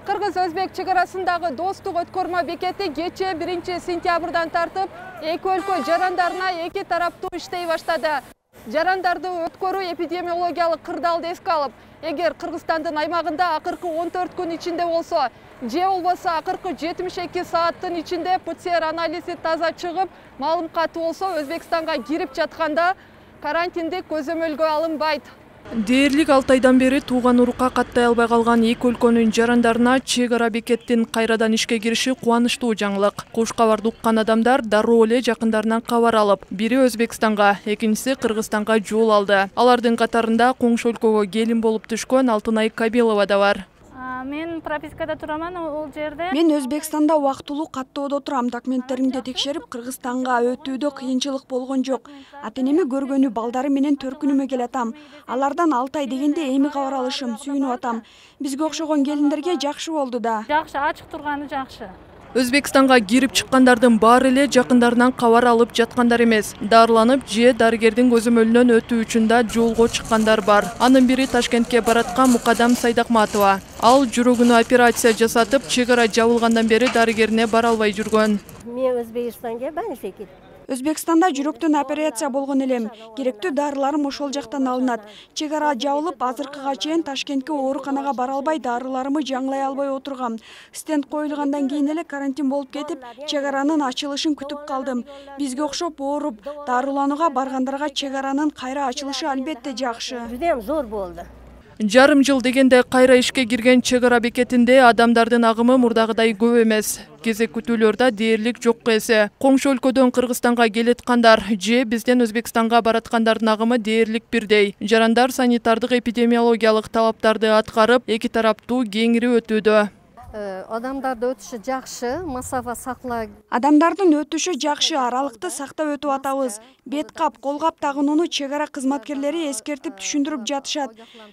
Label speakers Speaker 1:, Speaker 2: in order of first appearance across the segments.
Speaker 1: Кыргыз-Өзбек чегарасындагы достук өткөрмө бекети кече 1 сентябрдан тартып эки өлкө жарандарына эки тараптуу иштей баштады. Жарандарды өткөрүү эпидемиологиялык кырдаалды эске алып, эгер Кыргызстандын аймагында акыркы 14 күн ичинде болсо, же болбосо акыркы 72 сааттын ичинде ПЦР анализи таза чыгып, маалым катуу болсо, Өзбекстанга кирип жатканда карантиндик көзөмөлгө алынбайт.
Speaker 2: Дээрлик 6 айдан бери тууган урукка каттай албай калган эки өлкөнүн жарандарына чек ара бекеттин кайрадан ишке кириши кубанычтуу жаңылык. Куш кабарды уккан адамдар дароо эле жакындарынан кабар алып, бири Өзбекстанга, экинчиси Кыргызстанга жол алды. Алардын катарында коңшу өлкөгө келин болуп түшкөн Алтынай Кабилова да бар.
Speaker 3: Мен пропискада тураман ол жерде.
Speaker 4: Мен Өзбекстанда убактылуу каттоодо турам. Документтеримди текшерип, Кыргызстанга өтүүдө кыйынчылык болгон жок. Ата-энеми көргөнү балдары менен төркүнүмө келатам. Алардан 6 ай дегенде эми кабар алышым, сүйүнүп атам. Бизге окшогон келиндерге жакшы болду да.
Speaker 3: Жакшы, ачык турганы жакшы.
Speaker 2: Өзбекстанга кирип чыккандардын баары эле жакындарынан кабар алып жаткандар эмес. Дарыланып же дарыгердин көзөмөлүнөн өтүү үчүн да жолго чыккандар бар. Анын бири Ташкентке бараткан Мукадам Сайдакматова. Ал жүрөгүнө операция жасатып, чек ара жабылгандан бери дарыгерине бара албай жүргөн.
Speaker 5: Мен Өзбекстанга баншекет.
Speaker 4: Өзбекстанда жүрөктөн операция болгон элем. Керектүү дарыларым ошол жактан алынат. Чек ара жабылып, азыркыга чейин Ташкентке ооруканага бара албай, дарыларымы жаңлай албай отургам. Стенд коюлгандан кийин эле карантин болуп кетип, чек аранын ачылышын күтүп калдым. Бизге окшоп ооруп, дарыланууга баргандарга чек аранын кайра ачылышы албетте жакшы.
Speaker 5: Жудем зор болду.
Speaker 2: Жарым жыл дегенде кайра ишке кирген чек ара бекетинде адамдардын агымы мурдагыдай көп эмес. Кезек күтүүлөрдө дээрлик жокко эсе. Коңшу өлкөдөн Кыргызстанга келеткандар же бизден Өзбекстанга бараткандардын агымы дээрлик бирдей. Жарандар санитардык эпидемиологиялык талаптарды аткарып, эки тараптуу кеңири өтүүдө.
Speaker 5: Адамдарды өтүшү жакшы, масафа сакла.
Speaker 4: Адамдардын өтүшү жакшы, аралыкты сактап өтүп атабыз. Бет кап, кол кап тагынууну чек ара кызматкерлери эскертип түшүндүрүп жатышат.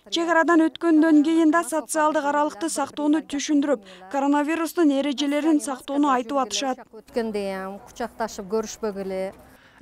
Speaker 4: Чек арадан өткөндөн кийин да социалдык аралыкты сактоону түшүндүрүп, коронавирустун эрежелерин сактоону айтып атышат.
Speaker 5: Өткөндө кучакташып көрүшпөгүлө.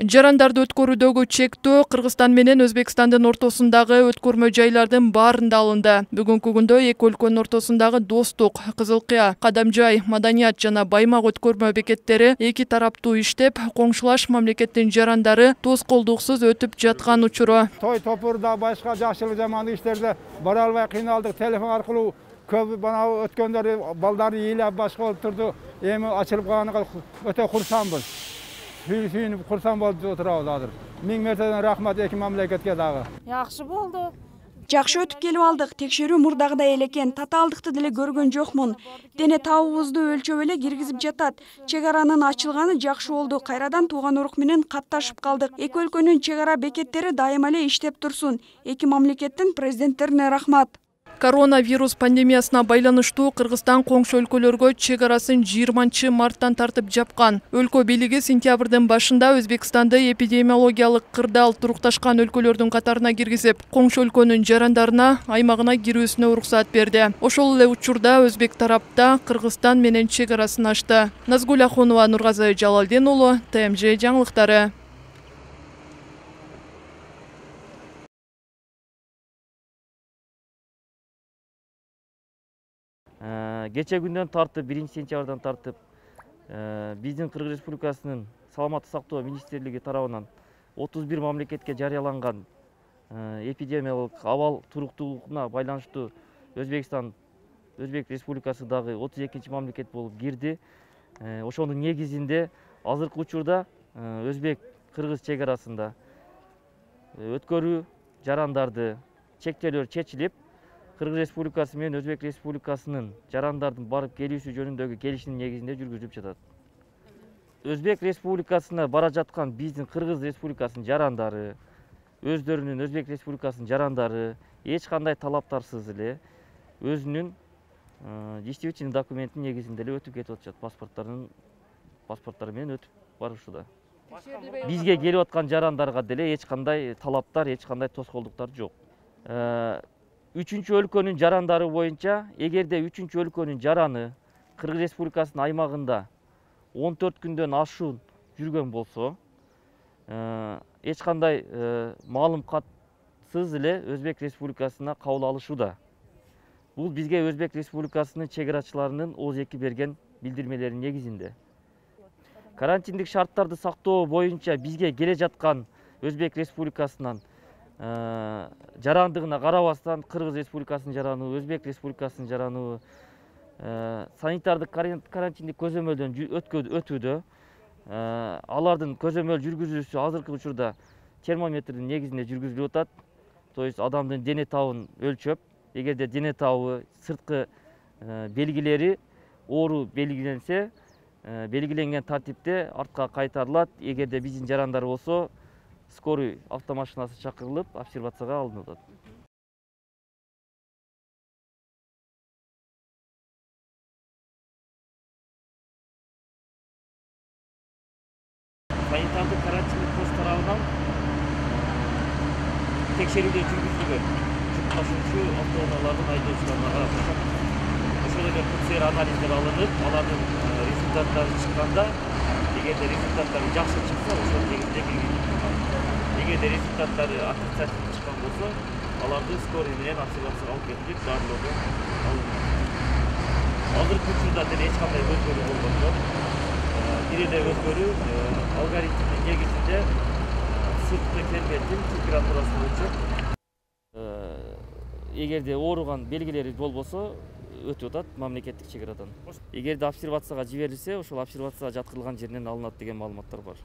Speaker 2: Жарандарды өткөрүүдөгү чектөө Кыргызстан менен Өзбекстандын ортосундагы өткөрмө жайлардын баарында алынды. Бүгүнкү күндө эки өлкөнүн ортосундагы достук, Кызылкыя, Кадамжай, Маданият жана Баймак өткөрмө бекеттери эки тараптуу иштеп, коңшулаш мамлекеттин жарандары тоскоолдуксуз өтүп жаткан учуру.
Speaker 6: Той топурда башка жакшылык жамандык иштерде бара албай кыйналдык. Телефон аркылуу көп бана өткөндөр балдары ыйлап башка болуп турду. Эми ачылып калганга өтө курсанбыз. Сүйүнүп курсан болуп отурабыз азыр. Миң мертеден рахмат эки мамлекетке дагы.
Speaker 3: Жакшы болду.
Speaker 4: Жакшы өтүп келип алдык. Текшерүү мурдагыдай эле экен. Татаалдыкты деле көргөн жокмун. Дене табыбызды өлчөп эле киргизип жатат. Чек аранын ачылганы жакшы болду. Кайрадан тууган урук менен катташып калдык. Эки өлкөнүн чек ара бекеттери дайыма эле иштеп турсун. Эки мамлекеттин президенттерине рахмат.
Speaker 2: Коронавирус пандемиясына байланыштуу Кыргызстан коңшу өлкөлөргө чек арасын 20 марттан тартып жапкан. Өлкө бийлиги сентябрдын башында Өзбекстанды эпидемиологиялык кырдаал турукташкан өлкөлөрдүн катарына киргизип, коңшу өлкөнүн жарандарына аймагына кирүүсүнө уруксат берди. Ошол эле учурда Өзбек тарапта Кыргызстан менен чек арасын ачты. Назгул Ахунова, Нургазы Жалалдин уулу, ТМЖ жаңылыктары.
Speaker 7: Кече күндөн тартып, 1 сентябрдан тартып, биздин Кыргыз Республикасынын Саламаттык сактоо министрлиги тарабынан 31 мамлекетке жарыяланган эпидемиялык абал туруктуулугуна байланыштуу Өзбек Республикасы дагы 32 мамлекет болуп кирди. Ошонун негизинде азыркы учурда Өзбек-Кыргыз чек арасында өткөрүү жарандарды чектөөлөр чечилип, Кыргыз Республикасы менен Өзбек Республикасынын жарандардын барып келүүсү жөнүндөгү келишимдин негизинде жүргүзүлүп жатат. Өзбек Республикасына бара жаткан биздин Кыргыз Республикасынын жарандары, өздөрүнүн Өзбек Республикасынын жарандары эч кандай талаптарсыз эле өзүнүн действительный документтин негизинде эле өтүп кетип атышат. Паспорттары менен өтүп барышууда. Бизге келип аткан жарандарга деле эч кандай талаптар, эч кандай тоскоолдуктар жок. Үчүнчү өлкөнүн жарандары боюнча, эгерде үчүнчү өлкөнүн жараны Кыргыз Республикасынын аймагында 14 күндөн ашуун жүргөн болсо, эч кандай маалым катсыз эле Өзбек Республикасына кабыл алышууда. Бул бизге Өзбек Республикасынын чек-арачыларынын ОЗЕК берген билдирмелеринин негизинде. Карантиндик шарттарды сактоо боюнча бизге келе жаткан Өзбек Республикасынан жарандыгына карабастан Кыргыз Республикасынын жараныбы, Өзбек Республикасынын жараныбы санитардык карантиндик көзөмөлдөн өтүүдө. Алардын көзөмөл жүргүзүүсү азыркы учурда термометрдин негизинде жүргүзүлүп атат. То есть адамдын дене табын өлчөп, эгерде дене табы сырткы белгилери оору белгиленсе, белгиленген тартипте артка кайтарылат. Эгерде биздин жарандар болсо, скорый автомашинасы чакырылып, обсервацияга алынып атат. Санитардык карантиндик пост тарабынан текшерүүдө жүргүзүлгөн жүк ташуучу автоунаалардын айдоочуларына карата ошол эле ПЦР анализдер алынып, алардын результаттары чыкканда, эгерде результаттары жакшы чыкса, ошол негизинде киргизилет. Эгерде результаттары отрицательный чыккан болсо, аларды скорый менен обсервацияга алып кетилип, дарылоодон алынат. Азыркы учурда деле эч кандай өзгөрүү болгон жок. Бир эле өзгөрүү алгоритмдин негизинде сырткы келбеттин температурасы өлчөп, эгерде ооруган белгилери болбосо, өтүп атат мамлекеттик чек арадан. Эгерде обсервацияга жиберилсе, ошол обсервацияга жаткырылган жеринен алынат деген маалыматтар бар.